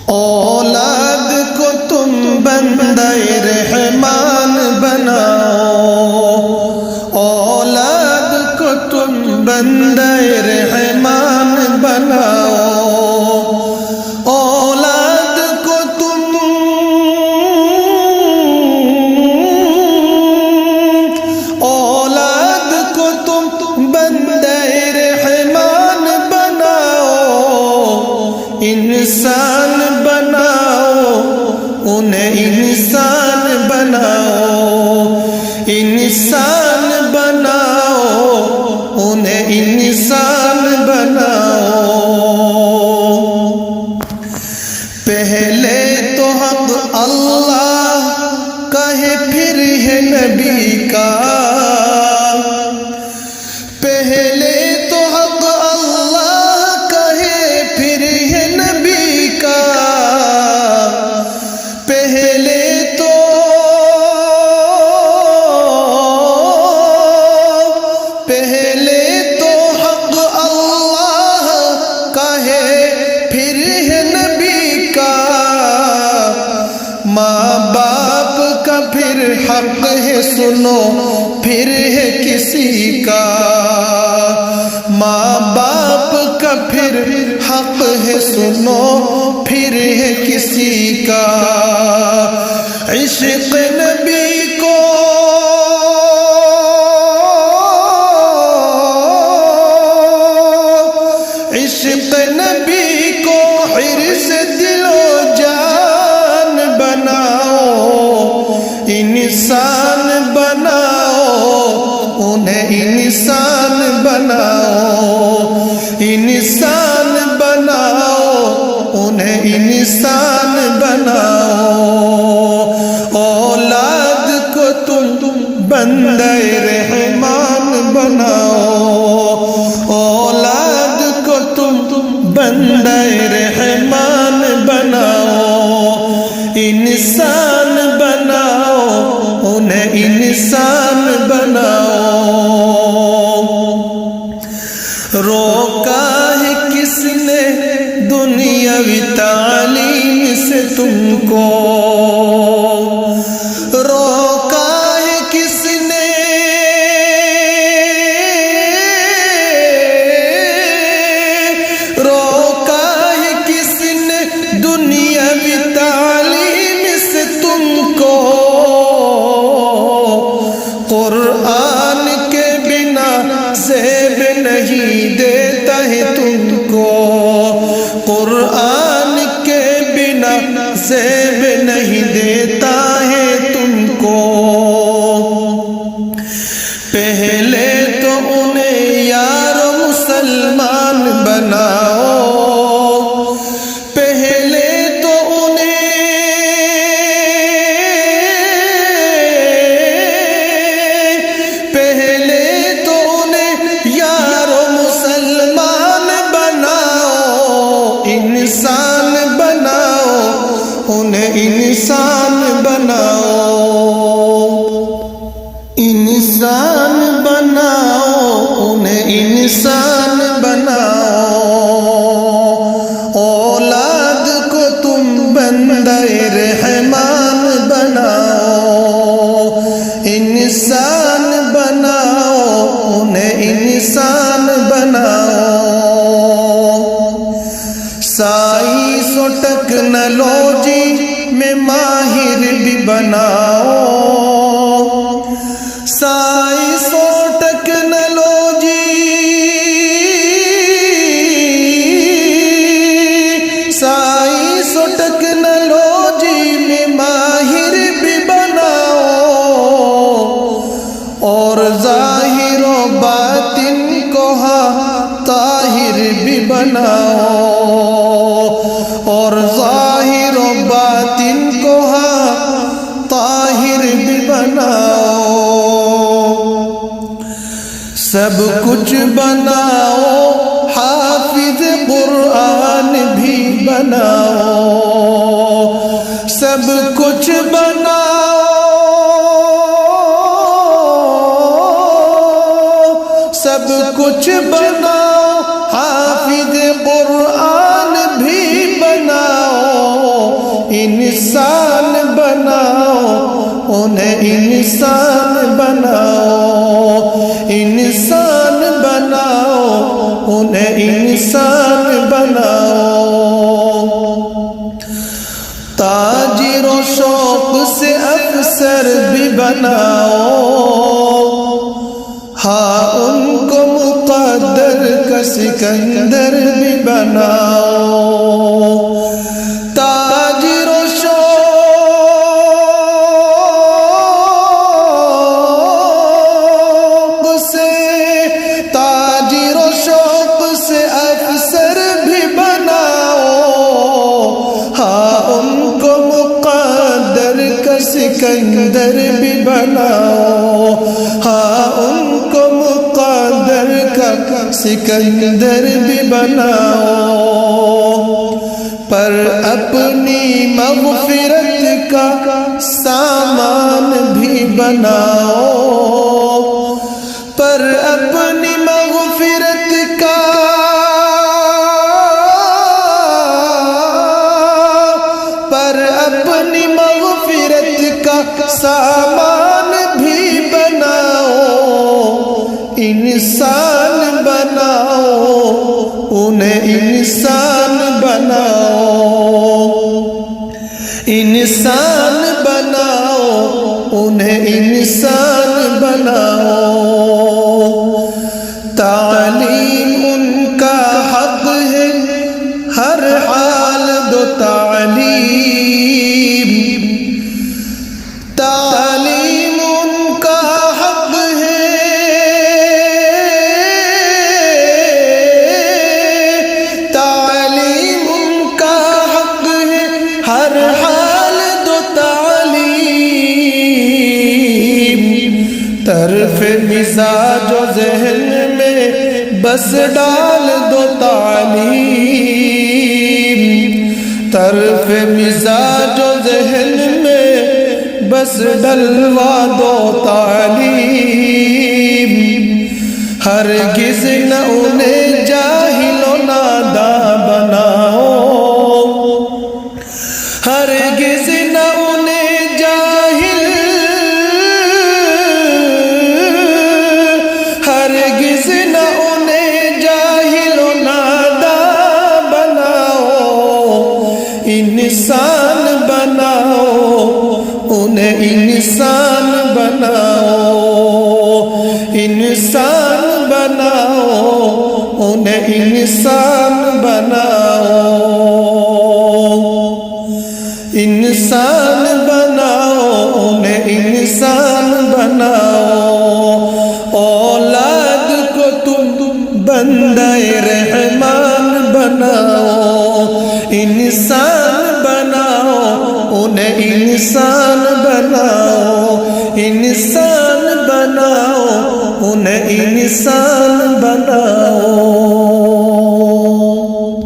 اولاد کو تم بندہ رحمان بناؤ، اولاد کو تم بندہ رحمان بناؤ، اولاد کو تم بندہ رحمان بناؤ، انسان بناؤ، انہیں انسان بناؤ، انسان بناؤ، انہیں انسان بناؤ۔ پہلے تو حق اللہ کا ہے، پھر ہے نبی کا، پہلے تو حق اللہ کا ہے، پھر ہے نبی کا، پہلے تو حق اللہ کا ہے، پھر ہے نبی کا، ماں باپ کا پھر حق ہے، سنو پھر ہے کسی کا، ماں باپ کا پھر حق ہے، سنو پھر ہے کسی کا، عشق نبی کو حرص دل و جان بناؤ، انسان بناؤ، انہیں انسان بناؤ، انسان بناؤ، انہیں انسان بناؤ، اولاد کو تم بندہ رحمان بناؤ، اولاد کو تم بندہ رحمان بناؤ، انسان بناؤ، انہیں انسان بناؤ۔ روکا ہے کس نے دنیاوی تعلیم سے تم کو، روکا ہے کس نے دنیاوی تعلیم سے تم کو، قرآن کے بنا زیب نہیں دیتا ہے تم کو، قرآن کے بنا زیب نہیں دیتا ہے تم کو، پہلے تو انہیں یار مسلمان بناؤ، پہلے تو انہیں یار مسلمان بناؤ، انسان بناؤ، انہیں انسان بناؤ، انسان بناؤ، انہیں انسان بناؤ، اولاد کو تم بندہ رحمان بناؤ، انسان بناؤ، انہیں انسان بناؤ، سائنس و ٹیکنالوجی میں ماہر بھی بناؤ، سائنس و ٹیکنالوجی میں ماہر بھی بناؤ، اور ظاہر و باطن کو طاہر بھی بناؤ، اور ظاہر و باطن کو طاہر بھی بناؤ، سب کچھ بناؤ، حافظ قرآن بھی بناؤ، سب کچھ بناؤ، سب کچھ بناؤ، حافظ قرآن بھی بناؤ، انسان بناؤ، انسان بناؤ، انہیں انسان بناؤ۔ تاجر و شوق سے افسر بھی بناؤ، ہاں ان کو مقدر کا سکندر بھی بناؤ۔ تاجر و شوق سے، تاجر و شوق سے افسر بھی بناؤ، ہاں ان کو مقدر کا سکندر بھی بناؤ، ہاں ان کو مقدر کا سکندر بھی بناؤ۔ پر اپنی مغفرت کا سامان بھی بناؤ، پر اپنی مغفرت کا، پر اپنی مغفرت کا سامان بھی بناؤ۔ انسان بناؤ، انہیں انسان بناؤ، انسان بناؤ، انہیں انسان بناؤ۔ تعلیم ان کا حق ہے، ہر حال دو تعلیم، تعلیم ان کا حق ہے، تعلیم ان کا حق ہے، ہر حال دو تعلیم۔ طرف مزاج و ذہن میں بس ڈال دو تعلیم، طرف مزاج و ذہن میں بس ڈلوا دو تعلیم۔ ہرگز نہ انہیں جاہل و ناداں بناؤ، ہرگز نہ انہیں جاہل، ہرگز نہ انہیں جاہل و ناداں بناؤ۔ انسان بناؤ، انہیں انسان بناؤ، انسان بناؤ، انہیں انسان بناؤ، انسان بناؤ، انہیں انسان بناؤ۔ اولاد کو تم بندہ رحمان بناؤ، انسان بناؤ، انہیں انسان بناؤ، انسان بناؤ، انہیں انسان بناؤ۔